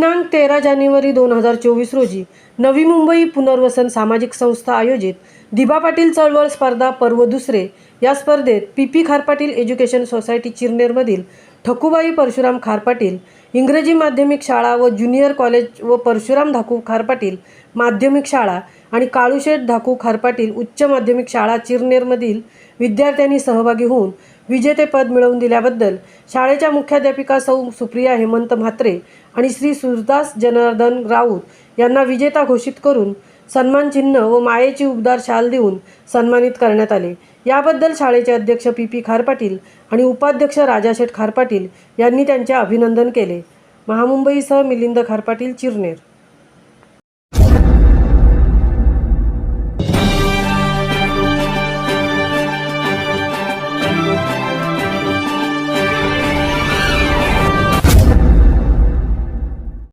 दिनांक 13 जानेवारी 2024 रोजी नवी मुंबई पुनर्वसन सामाजिक संस्था आयोजित दिबा पाटील चळवळ स्पर्धा पर्व दुसरे या स्पर्धेत पी खारपाटील एज्युकेशन सोसायटी चिरनेरमधील ठकूबाई परशुराम खारपाटील इंग्रजी माध्यमिक शाळा व ज्युनियर कॉलेज व परशुराम धाकू खारपाटील माध्यमिक शाळा आणि काळूशेठ धाकू खारपाटील उच्च माध्यमिक शाळा चिरनेरमधील विद्यार्थ्यांनी सहभागी होऊन विजेतेपद मिळवून दिल्याबद्दल शाळेच्या मुख्याध्यापिका सौ सुप्रिया हेमंत म्हात्रे आणि श्री सुरदास जनार्दन राऊत यांना विजेता घोषित करून सन्मानचिन्ह व मायेची उबदार शाल देऊन सन्मानित करण्यात आले। याबद्दल शाळेचे अध्यक्ष पी खारपाटील आणि उपाध्यक्ष राजाशेठ खारपाटील यांनी त्यांचे अभिनंदन केले। महामुंबईसह मिलिंद खारपाटील, चिरनेर।